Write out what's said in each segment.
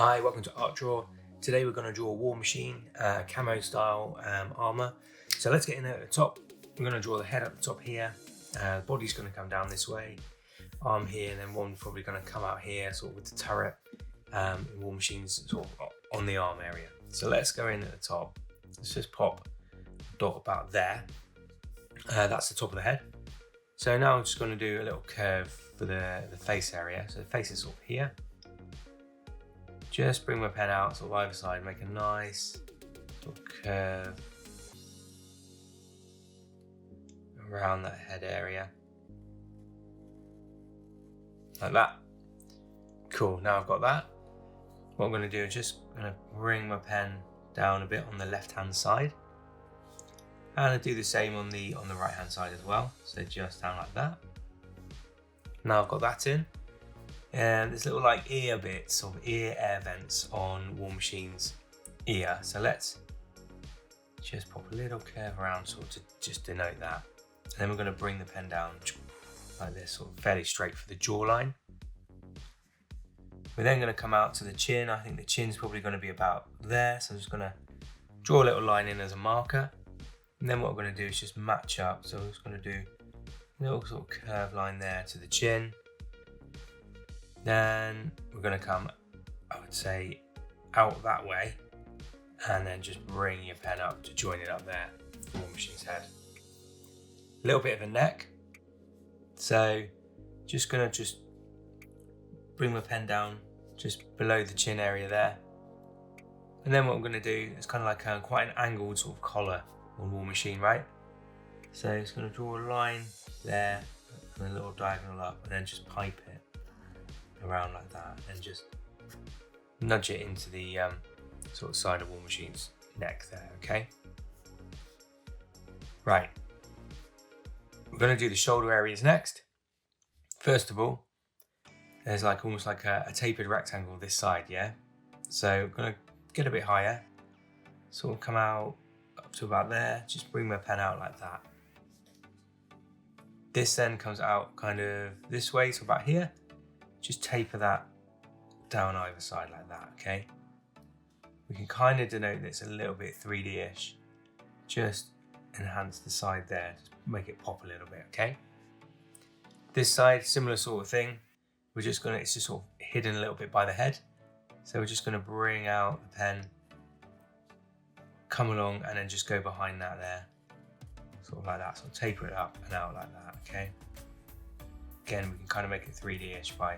Hi, welcome to Art Draw. Today we're going to draw a War Machine camo style armor. So let's get in at the top. We're going to draw the head at the top here. The body's going to come down this way, arm here, and then one probably going to come out here, sort of with the turret. War Machine's sort of on the arm area. So let's go in at the top. Let's just pop a dot about there. That's the top of the head. So now I'm just going to do a little curve for the face area. So the face is sort of here. Just bring my pen out sort of either side, make a nice sort of curve around that head area. Like that. Cool, now I've got that. What I'm going to do is just going to bring my pen down a bit on the left hand side. And I do the same on the right hand side as well. So just down like that. Now I've got that in. And there's little like ear bits of ear air vents on War Machine's ear. So let's just pop a little curve around sort of to just denote that. And then we're going to bring the pen down like this, sort of fairly straight for the jawline. We're then going to come out to the chin. I think the chin's probably going to be about there. So I'm just going to draw a little line in as a marker. And then what we're going to do is just match up. So I'm just going to do a little sort of curve line there to the chin. Then we're going to come, I would say, out that way and then just bring your pen up to join it up there, War Machine's head. A little bit of a neck. So just going to bring my pen down just below the chin area there. And then what I'm going to do is kind of like quite an angled sort of collar on War Machine, right? So it's going to draw a line there and a little diagonal up and then just pipe it around like that and just nudge it into the sort of side of War Machine's neck there, okay? Right. We're going to do the shoulder areas next. First of all, there's like almost like a tapered rectangle this side, yeah? So I'm going to get a bit higher, sort of come out up to about there, just bring my pen out like that. This then comes out kind of this way, so about here. Just taper that down either side like that, okay? We can kind of denote this a little bit 3D-ish. Just enhance the side there, just make it pop a little bit, okay? This side, similar sort of thing. It's just sort of hidden a little bit by the head. So we're just gonna bring out the pen, come along and then just go behind that there. Sort of like that, so taper it up and out like that, okay? Again, we can kind of make it 3D-ish by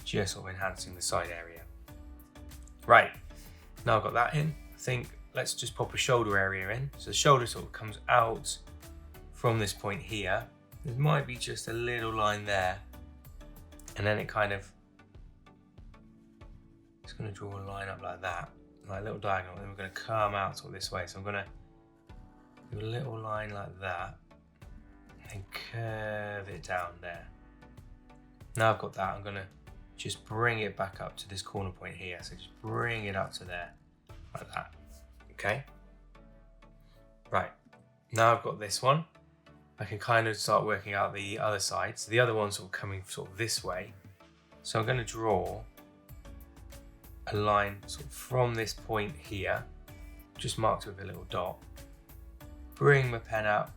just sort of enhancing the side area. Right, now I've got that in, I think let's just pop a shoulder area in. So the shoulder sort of comes out from this point here. There might be just a little line there. And then it kind of, it's going to draw a line up like that, like a little diagonal, and then we're going to come out sort of this way. So I'm going to do a little line like that and curve it down there. Now I've got that, I'm going to just bring it back up to this corner point here. So just bring it up to there, like that, okay? Right, now I've got this one. I can kind of start working out the other side. So the other one's sort of coming sort of this way. So I'm going to draw a line sort of from this point here, just marked with a little dot. Bring my pen up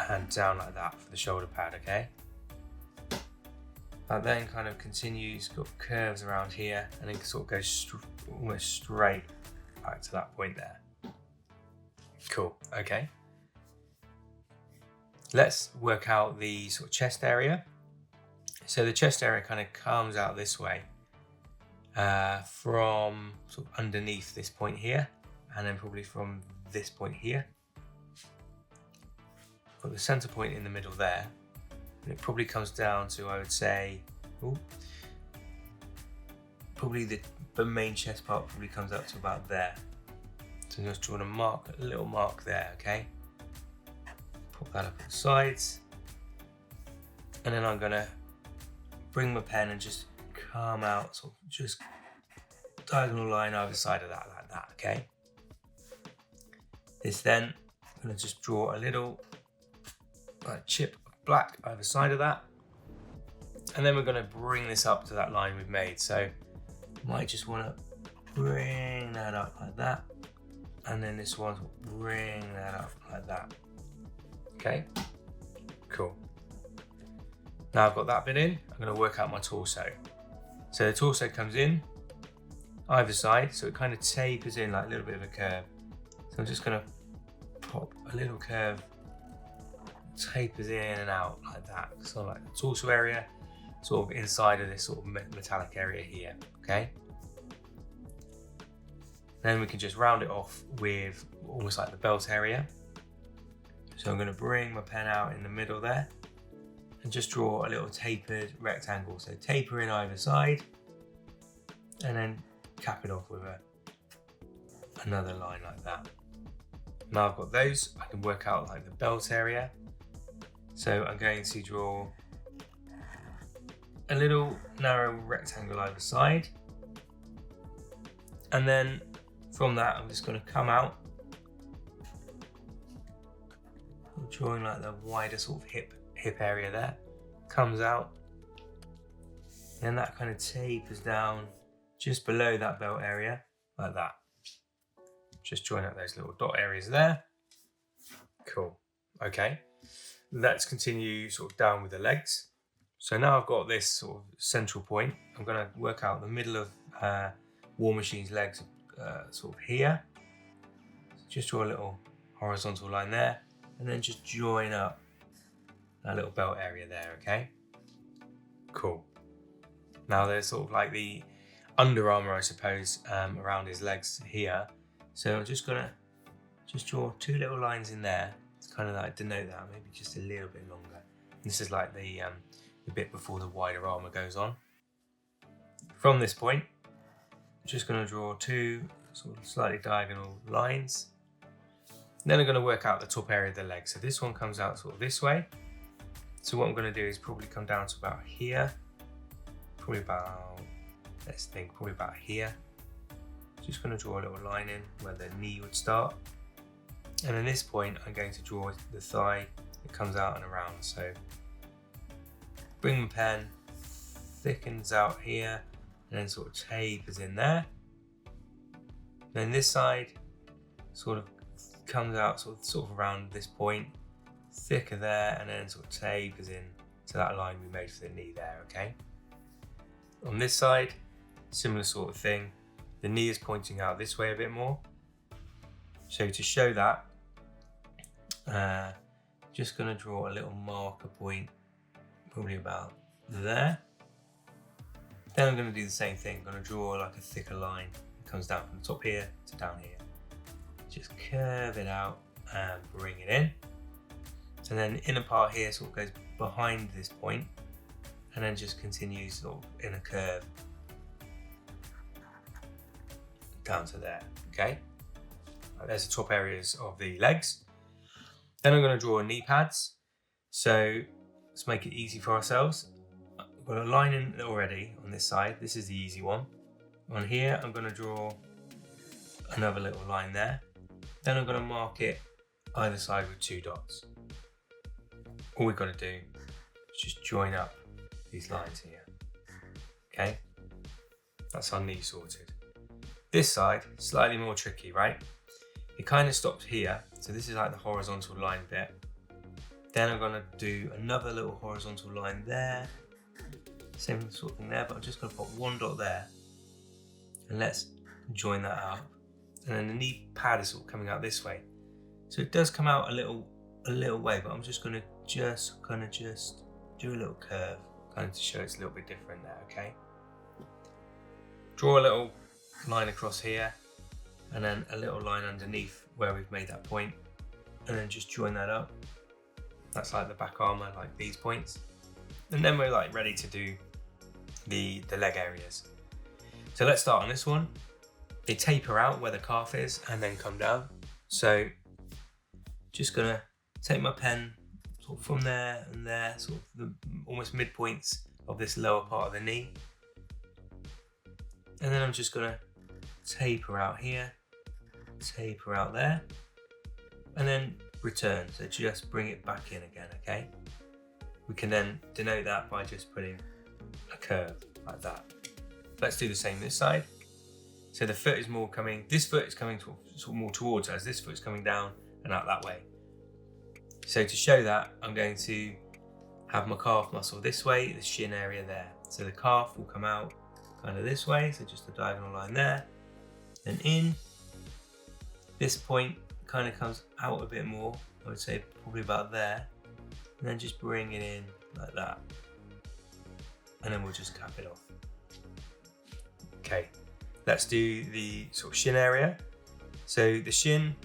and down like that for the shoulder pad, okay? That then kind of continues, got curves around here, and then sort of goes almost straight back to that point there. Cool, okay. Let's work out the sort of chest area. So the chest area kind of comes out this way from sort of underneath this point here, and then probably from this point here. Got the center point in the middle there, and it probably comes down to, I would say, probably the main chest part probably comes up to about there. So I'm just drawing a little mark there, okay? Pop that up on the sides, and then I'm gonna bring my pen and just come out, sort of just diagonal line either side of that like that, okay? This then, I'm gonna just draw a little chip of black either side of that, and then we're gonna bring this up to that line we've made. So Might just want to bring that up like that, and then this one bring that up like that. Okay, cool. Now I've got that bit in, I'm going to work out my torso. So the torso comes in either side, so it kind of tapers in like a little bit of a curve. So I'm just going to pop a little curve, tapers in and out like that. So like the torso area, sort of inside of this sort of metallic area here, okay? Then we can just round it off with almost like the belt area. So I'm going to bring my pen out in the middle there and just draw a little tapered rectangle. So taper in either side and then cap it off with another line like that. Now I've got those, I can work out like the belt area. So I'm going to draw a little narrow rectangle either side. And then from that, I'm just going to come out, drawing like the wider sort of hip area there, comes out, and that kind of tapers down just below that belt area, like that. Just join up those little dot areas there. Cool. Okay, let's continue sort of down with the legs. So now I've got this sort of central point. I'm going to work out the middle of War Machine's legs, sort of here. So just draw a little horizontal line there, and then just join up that little belt area there, okay? Cool. Now there's sort of like the Under Armour, I suppose, around his legs here. So I'm just gonna draw two little lines in there to kind of like denote that, maybe just a little bit longer. This is like the bit before the wider armour goes on. From this point, I'm just gonna draw two sort of slightly diagonal lines. Then I'm going to work out the top area of the leg. So this one comes out sort of this way. So what I'm going to do is probably come down to about here. Probably about, let's think, probably about here. Just going to draw a little line in where the knee would start. And at this point, I'm going to draw the thigh that comes out and around. So bring my pen, thickens out here, and then sort of tapers in there. Then this side sort of comes out sort of around this point, thicker there, and then sort of tapers in to that line we made for the knee there, okay? On this side, similar sort of thing. The knee is pointing out this way a bit more. So to show that, just gonna draw a little marker point, probably about there. Then I'm gonna do the same thing. I'm gonna draw like a thicker line that comes down from the top here to down here. Just curve it out and bring it in. And then inner part here sort of goes behind this point and then just continues sort of in a curve down to there, okay? There's the top areas of the legs. Then I'm going to draw knee pads. So let's make it easy for ourselves. I've got a line in already on this side. This is the easy one. On here, I'm going to draw another little line there. Then I'm going to mark it either side with two dots. All we've got to do is just join up these lines here. Okay, that's our knee sorted. This side, slightly more tricky, right? It kind of stops here. So this is like the horizontal line bit. Then I'm going to do another little horizontal line there. Same sort of thing there, but I'm just going to put one dot there. And let's join that up. And then the knee pad is sort of coming out this way. So it does come out a little way, but I'm just going to just do a little curve, kind of to show it's a little bit different there, okay? Draw a little line across here, and then a little line underneath where we've made that point, and then just join that up. That's like the back armour, like these points. And then we're like ready to do the leg areas. So let's start on this one. They taper out where the calf is and then come down. So just gonna take my pen sort of from there and there, sort of the almost midpoints of this lower part of the knee. And then I'm just gonna taper out here, taper out there, and then return. So just bring it back in again, okay? We can then denote that by just putting a curve like that. let's do the same this side. So the foot is more coming, this foot is coming more towards us, this foot is coming down and out that way. So to show that, I'm going to have my calf muscle this way, the shin area there. So the calf will come out kind of this way, so just a diagonal line there, then in. This point kind of comes out a bit more, I would say probably about there, and then just bring it in like that, and then we'll just cap it off. Okay, let's do the sort of shin area. So the shin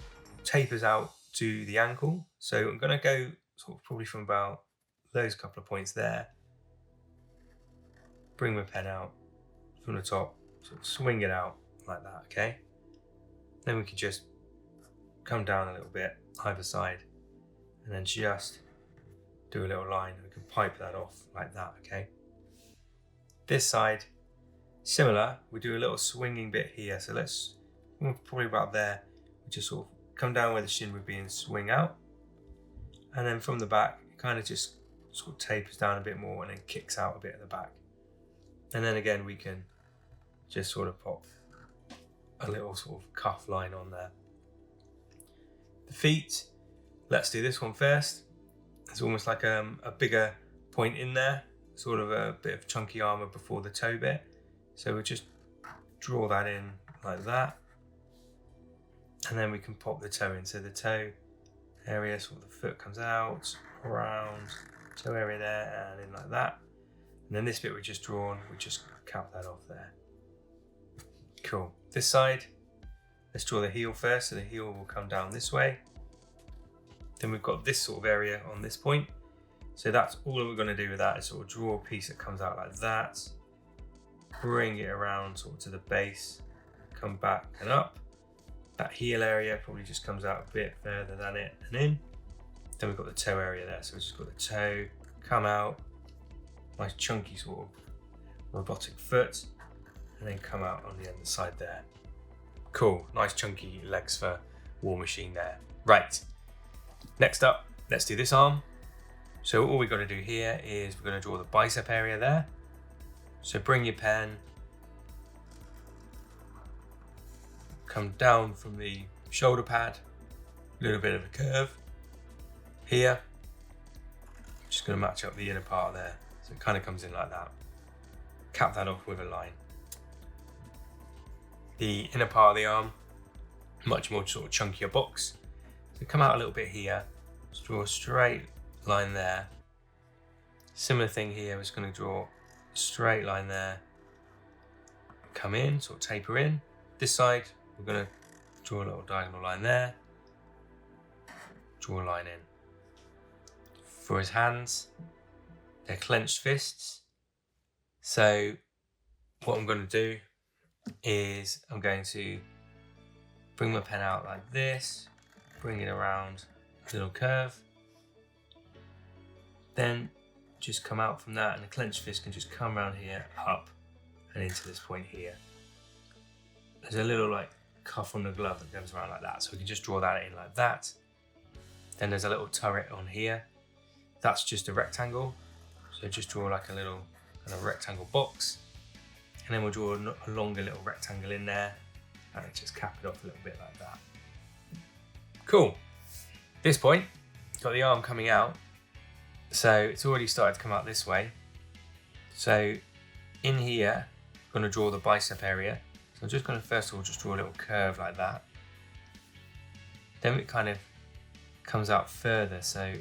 tapers out to the ankle, so I'm going to go sort of probably from about those couple of points there, bring my pen out from the top, sort of swing it out like that, okay? Then we can just come down a little bit either side and then just do a little line, and we can pipe that off like that, okay? This side, similar, we do a little swinging bit here, so let's probably about there, we just sort of come down where the shin would be and swing out, and then from the back it kind of just sort of tapers down a bit more and then kicks out a bit at the back, and then again we can just sort of pop a little sort of cuff line on there. The feet, let's do this one first. It's almost like a bigger point in there, sort of a bit of chunky armour before the toe bit. So we'll just draw that in like that. And then we can pop the toe in. So the toe area, sort of the foot comes out, around, toe area there, and in like that. And then this bit we just drawn, we just cap that off there. Cool. This side, let's draw the heel first, so the heel will come down this way. Then we've got this sort of area on this point. So that's all we're going to do with that is sort of draw a piece that comes out like that, bring it around sort of to the base, come back and up. That heel area probably just comes out a bit further than it and in. Then we've got the toe area there, so we've just got the toe, come out, nice chunky sort of robotic foot, and then come out on the other side there. Cool, nice chunky legs for War Machine there. Right, next up, let's do this arm. So all we've got to do here is we're going to draw the bicep area there. So bring your pen, come down from the shoulder pad, a little bit of a curve here. Just going to match up the inner part there. So it kind of comes in like that. Cap that off with a line. The inner part of the arm, much more sort of chunkier box. So come out a little bit here, just draw a straight line there. Similar thing here, we're just going to draw a straight line there. Come in, sort of taper in. This side, we're going to draw a little diagonal line there. Draw a line in. For his hands, they're clenched fists. So what I'm going to do is I'm going to bring my pen out like this, bring it around a little curve, then just come out from that, and the clenched fist can just come around here, up and into this point here. There's a little like cuff on the glove that goes around like that, so we can just draw that in like that. Then there's a little turret on here. That's just a rectangle, so just draw like a little kind of rectangle box. And then we'll draw a longer little rectangle in there and just cap it off a little bit like that. Cool. At this point, got the arm coming out. So it's already started to come out this way. So in here, I'm going to draw the bicep area. So I'm just going to first of all just draw a little curve like that. Then it kind of comes out further. So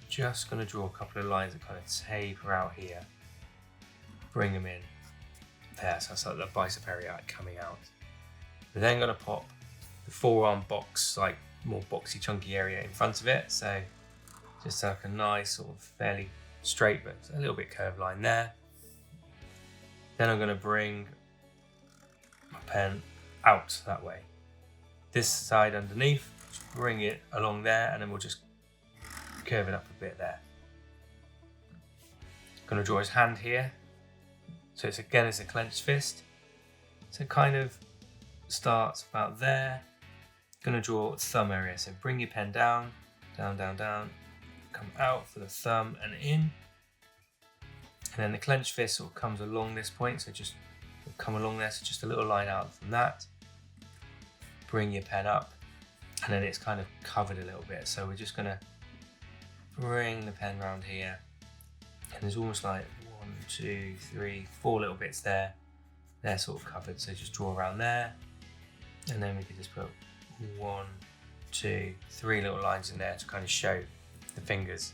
just going to draw a couple of lines that kind of taper out here. Bring them in. There, so that's like the bicep area like coming out. We're then going to pop the forearm box, like more boxy chunky area in front of it. So just like a nice sort of fairly straight but a little bit curved line there. Then I'm going to bring my pen out that way. This side underneath, just bring it along there, and then we'll just curve it up a bit there. Going to draw his hand here. So it's a clenched fist. So it kind of starts about there. Going to draw thumb area. So bring your pen down, down, down, down. Come out for the thumb and in. And then the clenched fist sort of comes along this point. So just come along there, so just a little line out from that. Bring your pen up, and then it's kind of covered a little bit. So we're just gonna bring the pen around here, and there's almost like 1, 2, 3, 4 little bits there. They're sort of covered, so just draw around there, and then we can just put 1, 2, 3 little lines in there to kind of show the fingers.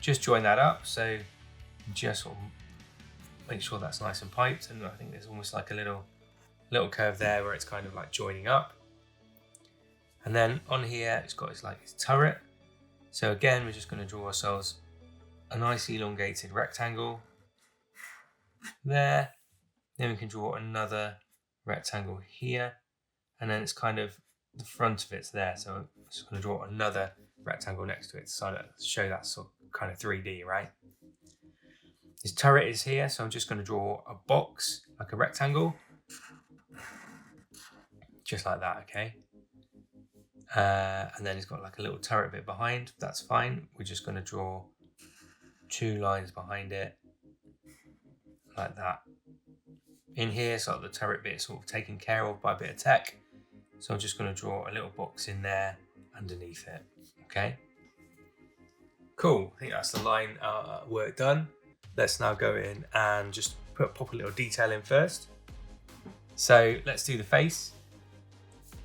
Just join that up, so just sort of make sure that's nice and piped, and I think there's almost like a little curve there where it's kind of like joining up. And then on here it's got its turret. So again, we're just going to draw ourselves a nice elongated rectangle there. Then we can draw another rectangle here, and then it's kind of the front of it's there. So I'm just going to draw another rectangle next to it to show that sort of kind of 3D, right? This turret is here, so I'm just going to draw a box, like a rectangle, just like that, okay? And then it's got like a little turret bit behind. That's fine. We're just going to draw 2 lines behind it, like that. In here, so the turret bit is sort of taken care of by a bit of tech. So I'm just going to draw a little box in there underneath it, okay? Cool, I think that's the line work done. Let's now go in and just pop a little detail in first. So let's do the face.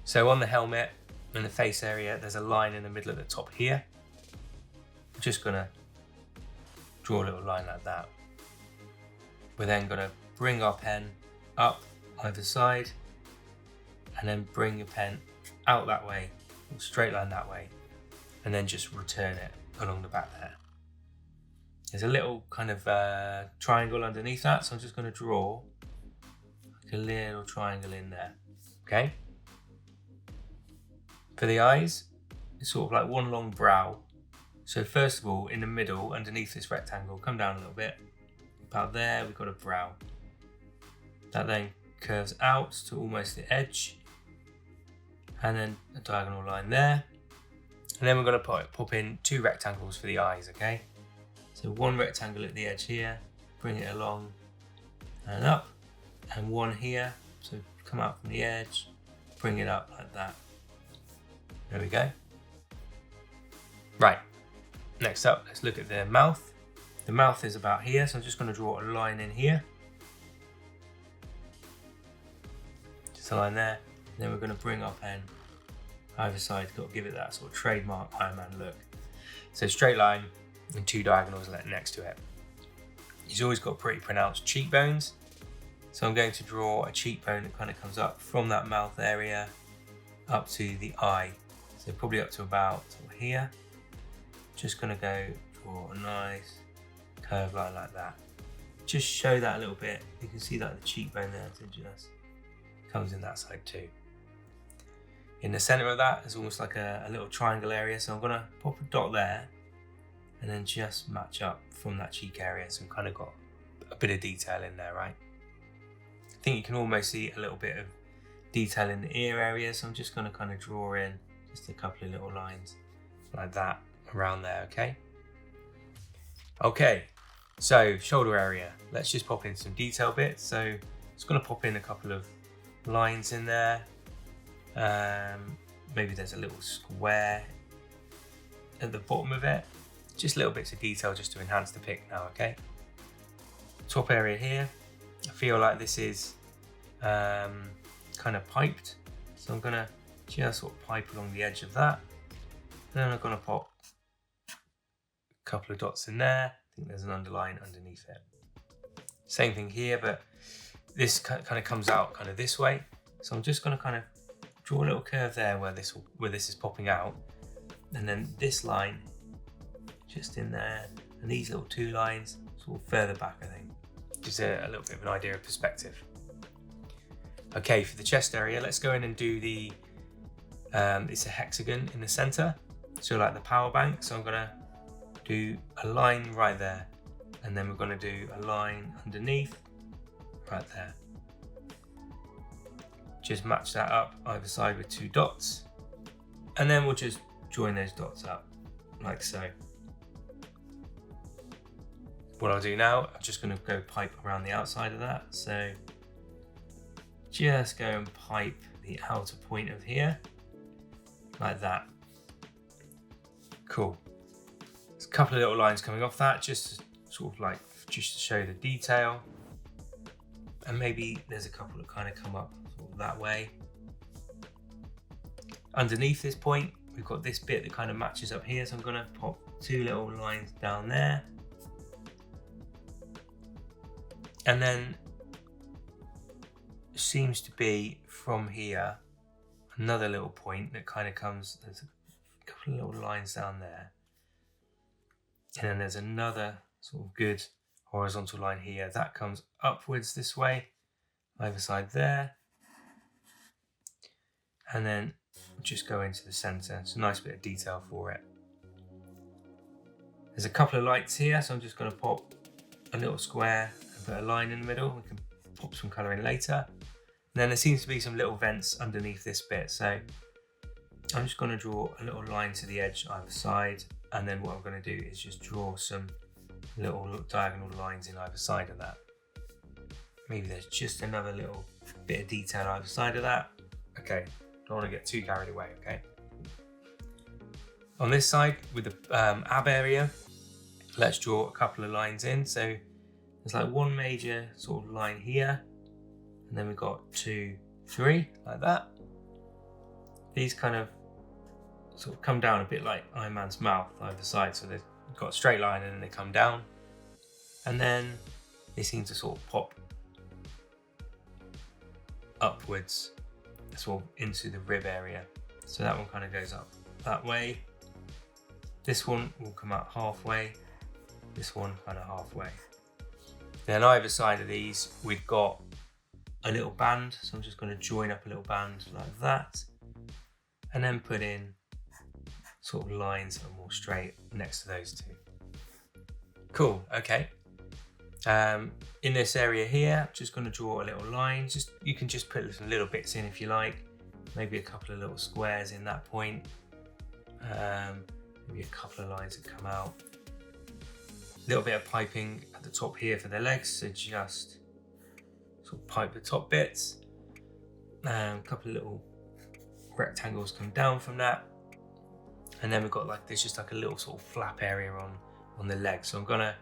So on the helmet and the face area, there's a line in the middle at the top here. I'm just gonna draw a little line like that. We're then gonna bring our pen up either side, and then bring your pen out that way, straight line that way, and then just return it along the back there. There's a little kind of triangle underneath that, so I'm just going to draw like a little triangle in there, okay? For the eyes, it's sort of like one long brow. So first of all, in the middle, underneath this rectangle, come down a little bit. About there, we've got a brow. That then curves out to almost the edge, and then a diagonal line there. And then we're going to pop in 2 rectangles for the eyes, okay? So 1 rectangle at the edge here, bring it along and up, and 1 here, so come out from the edge, bring it up like that. There we go. Right, next up, let's look at the mouth. The mouth is about here, so I'm just going to draw a line in here. Just a line there. And then we're going to bring our pen either side, got to give it that sort of trademark Iron Man look. So straight line and 2 diagonals next to it. He's always got pretty pronounced cheekbones. So I'm going to draw a cheekbone that kind of comes up from that mouth area up to the eye. So probably up to about here. Just going to go draw a nice curved line like that. Just show that a little bit. You can see that the cheekbone there, so just comes in that side too. In the center of that is almost like a little triangle area, so I'm gonna pop a dot there and then just match up from that cheek area, so we've kind of got a bit of detail in there, right? I think you can almost see a little bit of detail in the ear area, so I'm just gonna kind of draw in just a couple of little lines like that around there, okay? Okay, so shoulder area. Let's just pop in some detail bits. So just gonna pop in a couple of lines in there. Maybe there's a little square at the bottom of it. Just little bits of detail just to enhance the pic now, okay? Top area here, I feel like this is kind of piped. So I'm gonna just sort of pipe along the edge of that. And then I'm gonna pop a couple of dots in there. I think there's an underline underneath it. Same thing here, but this kind of comes out kind of this way. So I'm just gonna kind of draw a little curve there where this is popping out, and then this line just in there, and these little 2 lines sort of further back, I think. Gives a little bit of an idea of perspective. Okay, for the chest area, let's go in and do the, it's a hexagon in the center, so like the power bank. So I'm gonna do a line right there, and then we're gonna do a line underneath right there. Just match that up either side with 2 dots, and then we'll just join those dots up like so. What I'll do now, I'm just going to go pipe around the outside of that. So just go and pipe the outer point of here, like that. Cool. There's a couple of little lines coming off that, just sort of like, just to show the detail. And maybe there's a couple that kind of come up sort of that way. Underneath this point, we've got this bit that kind of matches up here, so I'm gonna pop 2 little lines down there. And then seems to be from here another little point that kind of comes, there's a couple of little lines down there, and then there's another sort of good horizontal line here that comes upwards this way, either side there, and then just go into the center. It's a nice bit of detail for it. There's a couple of lights here, so I'm just going to pop a little square and put a line in the middle. We can pop some color in later. And then there seems to be some little vents underneath this bit, so I'm just going to draw a little line to the edge either side, and then what I'm going to do is just draw some little diagonal lines in either side of that. Maybe there's just another little bit of detail either side of that. Okay, don't want to get too carried away, okay? On this side, with the ab area, let's draw a couple of lines in. So there's like one major sort of line here, and then we've got 2, 3, like that. These kind of sort of come down a bit like Iron Man's mouth either side, so they've got a straight line and then they come down. And then they seem to sort of pop upwards, sort of into the rib area. So that one kind of goes up that way. This one will come out halfway, this one kind of halfway. Then either side of these, we've got a little band, so I'm just going to join up a little band like that, and then put in sort of lines that are more straight next to those two. Cool, okay. In this area here, just going to draw a little line. You can just put some little bits in if you like, maybe a couple of little squares in that point, maybe a couple of lines that come out. A little bit of piping at the top here for the legs, so just sort of pipe the top bits. A couple of little rectangles come down from that, and then we've got like there's just like a little sort of flap area on the leg. So I'm gonna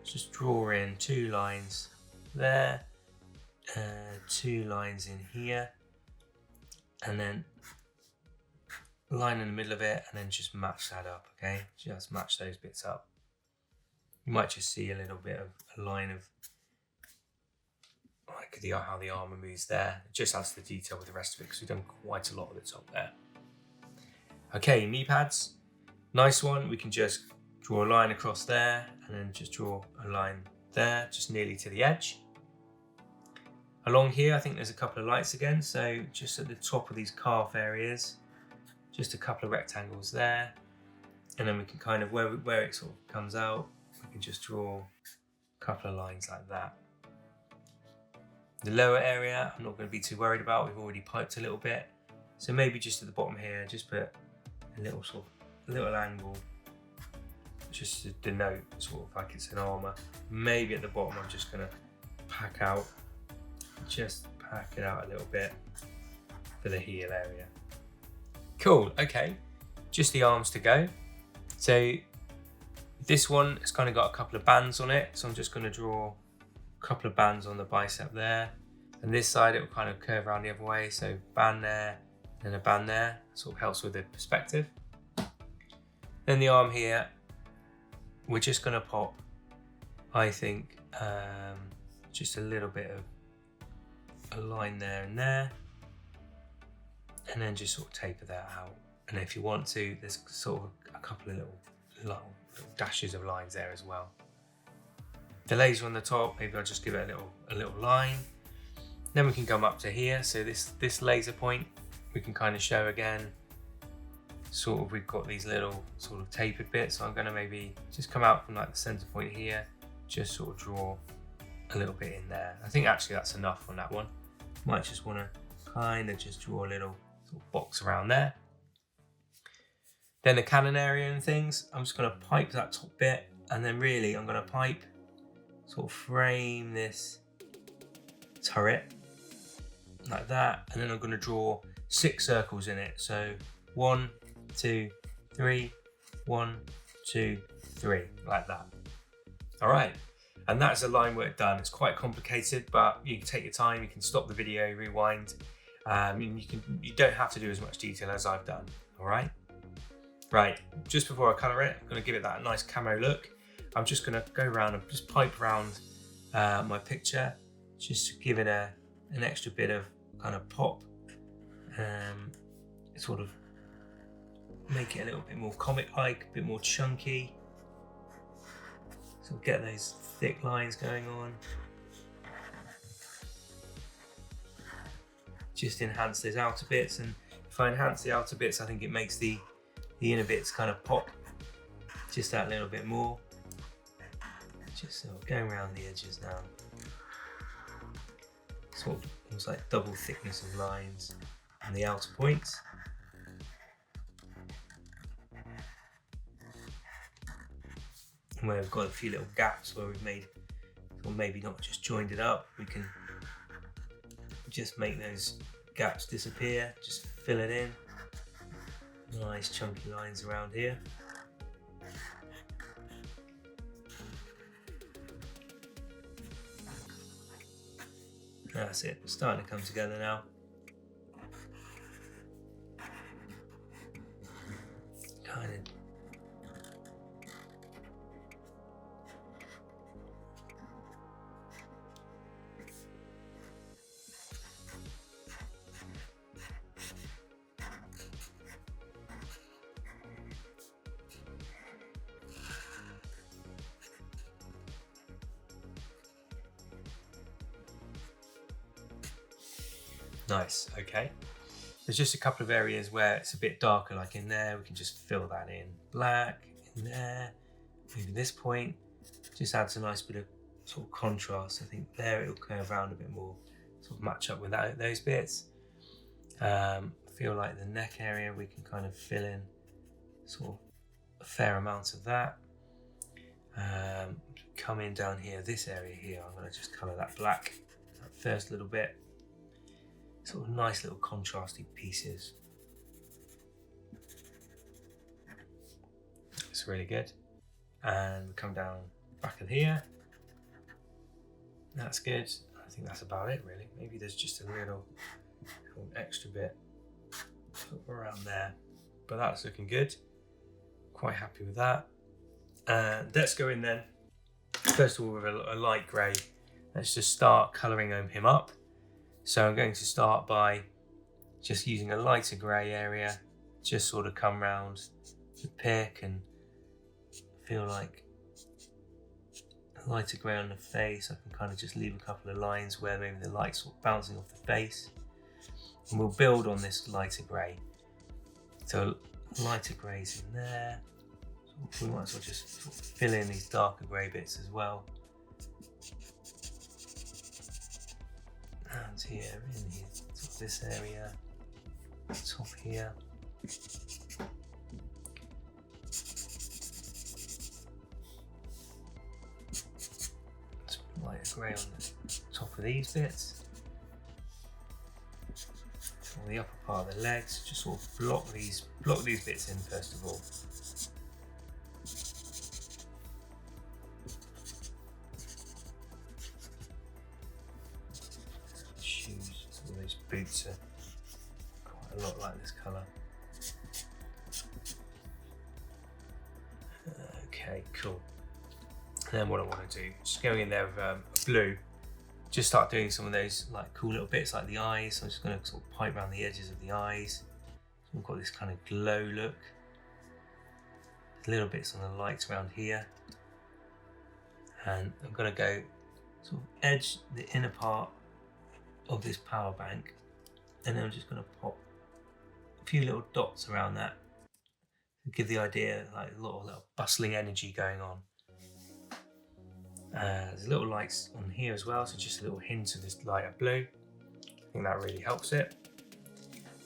just draw in 2 lines there, 2 lines in here, and then a line in the middle of it, and then just match that up. Okay, just match those bits up. You might just see a little bit of a line of like how the armor moves there. It just adds the detail with the rest of it because we've done quite a lot of the top there. Okay, knee pads, nice one. We can just draw a line across there and then just draw a line there, just nearly to the edge. Along here, I think there's a couple of lights again. So just at the top of these calf areas, just a couple of rectangles there. And then we can kind of, where it sort of comes out, we can just draw a couple of lines like that. The lower area, I'm not going to be too worried about. We've already piped a little bit. So maybe just at the bottom here, just put a little sort of, a little angle, just to denote sort of like it's an armor. Maybe at the bottom, I'm just going to pack it out a little bit for the heel area. Cool, okay. Just the arms to go. So this one has kind of got a couple of bands on it. So I'm just going to draw a couple of bands on the bicep there. And this side, it will kind of curve around the other way. So band there, and a band there. Sort of helps with the perspective. Then the arm here, we're just going to pop, I think, just a little bit of a line there and there. And then just sort of taper that out. And if you want to, there's sort of a couple of little dashes of lines there as well. The laser on the top, maybe I'll just give it a little line. Then we can come up to here. So this laser point, we can kind of show again. Sort of, we've got these little sort of tapered bits. So I'm going to maybe just come out from like the center point here, just sort of draw a little bit in there. I think actually that's enough on that one. Might just want to kind of just draw a little sort of box around there. Then the cannon area and things, I'm just going to pipe that top bit, and then really I'm going to pipe, sort of frame this turret like that, and then I'm going to draw 6 circles in it. So 1, 2, 3, 1, 2, 3, like that. All right, and that's the line work done. It's quite complicated, but you can take your time. You can stop the video, rewind. You don't have to do as much detail as I've done. All right. Right, just before I colour it, I'm going to give it that nice camo look. I'm just going to go around and just pipe around my picture, just to give it an extra bit of kind of pop, sort of make it a little bit more comic-like, a bit more chunky. So get those thick lines going on. Just enhance those outer bits, and if I enhance the outer bits, I think it makes the inner bits kind of pop just that little bit more. Just sort of going around the edges now. Sort of almost like double thickness of lines on the outer points. And where we've got a few little gaps where we've made, or maybe not just joined it up, we can just make those gaps disappear, just fill it in. Nice chunky lines around here. That's it, it's starting to come together now. Kind of. Nice, okay. There's just a couple of areas where it's a bit darker, like in there, we can just fill that in. Black, in there, maybe this point, just adds a nice bit of sort of contrast. I think there it'll curve around a bit more, sort of match up with those bits. I feel like the neck area we can kind of fill in sort of a fair amount of that. Come in down here, this area here, I'm going to just colour that black, that first little bit. Sort of nice little contrasty pieces. It's really good. And come down back of here. That's good. I think that's about it really. Maybe there's just a little extra bit around there. But that's looking good. Quite happy with that. Let's go in then. First of all with a light grey. Let's just start colouring him up. So I'm going to start by just using a lighter grey area, just sort of come round the pick and feel like a lighter grey on the face. I can kind of just leave a couple of lines where maybe the light's sort of bouncing off the face. And we'll build on this lighter grey. So lighter greys in there. So we might as well just sort of fill in these darker grey bits as well. And here, in here, sort of this area, top here. Let's put lighter grey on the top of these bits. On the upper part of the legs, just sort of block these bits in first of all. Boots are quite a lot like this colour. Okay, cool. And then what I want to do, just going in there with blue, just start doing some of those like cool little bits like the eyes. So I'm just going to sort of pipe around the edges of the eyes. So we've got this kind of glow look. Little bits on the lights around here. And I'm going to go sort of edge the inner part of this power bank, and then I'm just going to pop a few little dots around that to give the idea like a lot of little bustling energy going on. There's little lights on here as well, so just a little hint of this lighter blue. I think that really helps it.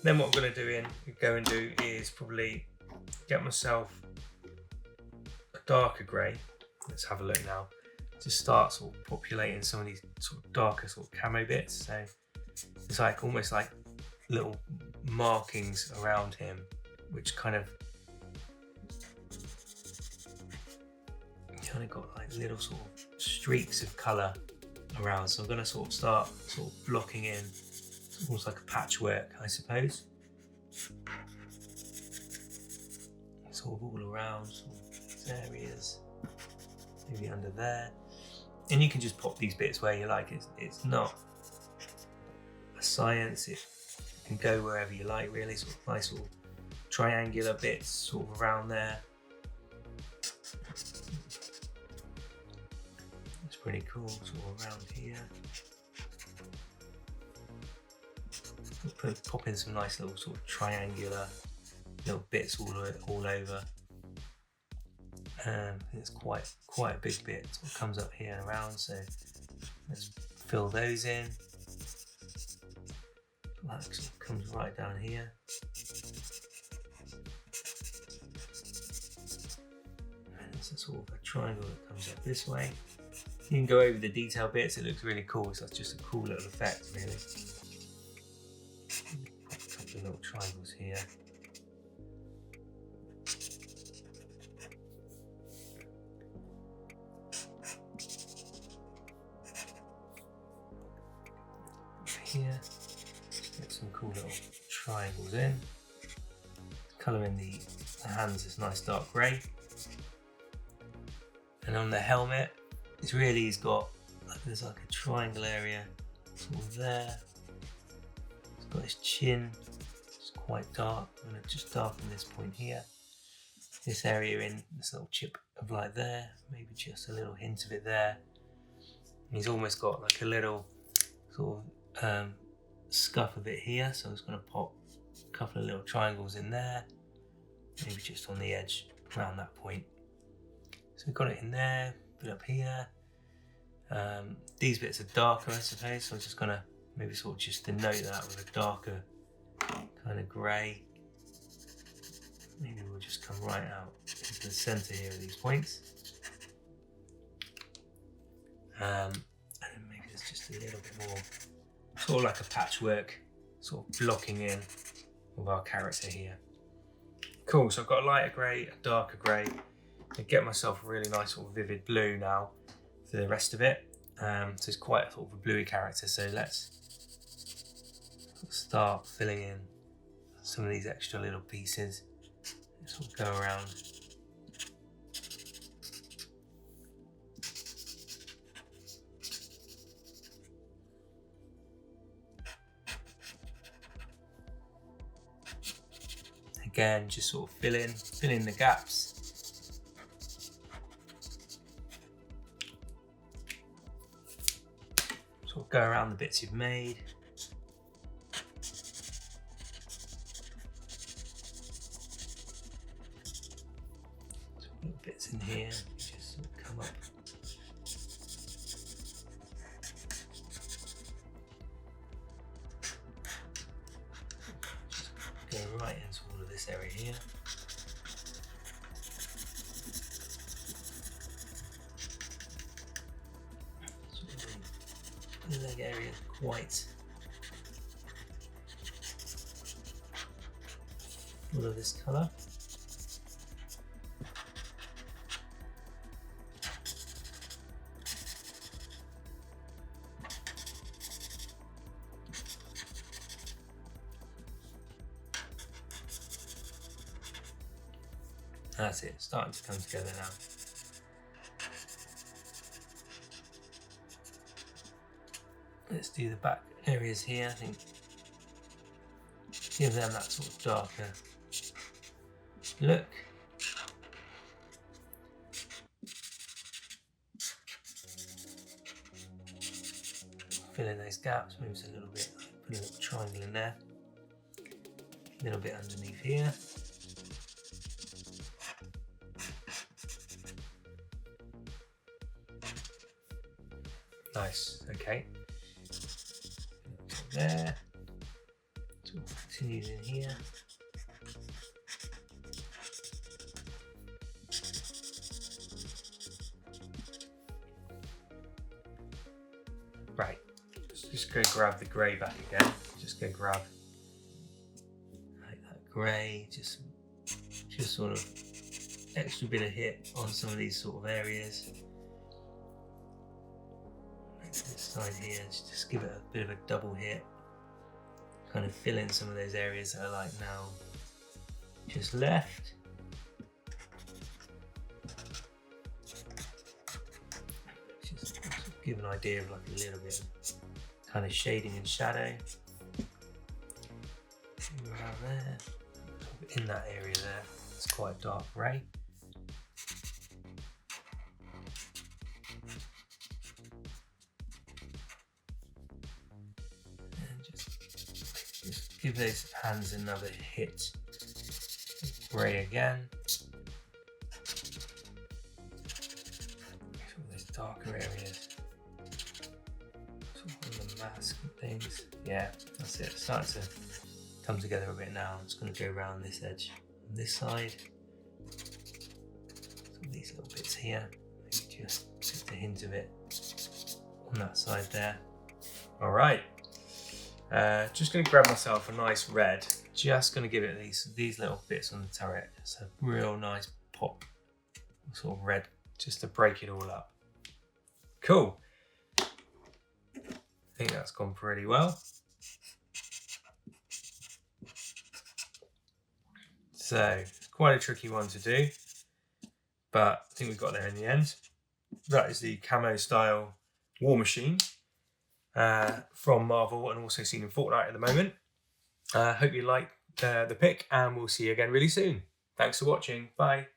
Then what I'm going to go and do is probably get myself a darker grey. Let's have a look now. Just start sort of populating some of these sort of darker sort of camo bits. So It's like almost like little markings around him, which kind of got like little sort of streaks of colour around. So I'm going to sort of start sort of blocking in. It's almost like a patchwork, I suppose. Sort of all around sort of these areas, maybe under there. And you can just pop these bits where you like. It's not a science. It can go wherever you like, really. Sort of nice little triangular bits sort of around there. It's pretty cool, sort of around here. Pop in some nice little sort of triangular little bits all over. It's quite a big bit. Sort of comes up here and around, so let's fill those in. That sort of comes right down here. And it's a sort of a triangle that comes up this way. You can go over the detail bits. It looks really cool. So that's just a cool little effect, really. Pop a couple of little triangles here. Here, get some cool little triangles in. Colour in the hands is nice dark grey. And on the helmet, he's got there's like a triangle area sort of there. He's got his chin, it's quite dark. I'm going to just darken this point here. This area in this little chip of light there, maybe just a little hint of it there. And he's almost got like a little sort of scuff of it here, so I'm just going to pop a couple of little triangles in there, maybe just on the edge around that point. So we've got it in there, bit up here. These bits are darker, I suppose, so I'm just going to maybe sort of just denote that with a darker kind of grey. Maybe we'll just come right out into the centre here of these points. And then maybe there's just a little bit more, sort of like a patchwork, sort of blocking in of our character here. Cool, so I've got a lighter grey, a darker grey. I get myself a really nice sort of vivid blue now for the rest of it. So it's quite a sort of a bluey character, so let's start filling in some of these extra little pieces. Sort of go around. Again, just sort of fill in the gaps. Sort of go around the bits you've made. Little bits in here, just sort of come up. Go right into all of this area here. Sort of the leg area is quite full of this colour. That's it, starting to come together now. Let's do the back areas here, I think. Give them that sort of darker look. Fill in those gaps, moves a little bit, put a little triangle in there. A little bit underneath here. Nice, okay. There. So continues in here. Right, let's just go grab the grey back again. Just go grab like that grey, just sort of extra bit of hit on some of these sort of areas. Like this side here, just give it a bit of a double hit. Kind of fill in some of those areas that are like now just left. Just give an idea of like a little bit of kind of shading and shadow. Around there, in that area there, it's quite dark grey. And just give those hands another hit. Grey again. All those darker areas. Sort of on the mask and things. Yeah, that's it. It's starting to come together a bit now. I'm just going to go around this edge on this side. Some of these little bits here. Maybe just a hint of it on that side there. Alright. Just going to grab myself a nice red. Just going to give it these little bits on the turret. It's a real nice pop, sort of red, just to break it all up. Cool. I think that's gone pretty well. So, it's quite a tricky one to do, but I think we got there in the end. That is the camo style War Machine from Marvel and also seen in Fortnite at the moment. Hope you liked the pick, and we'll see you again really soon. Thanks for watching. Bye.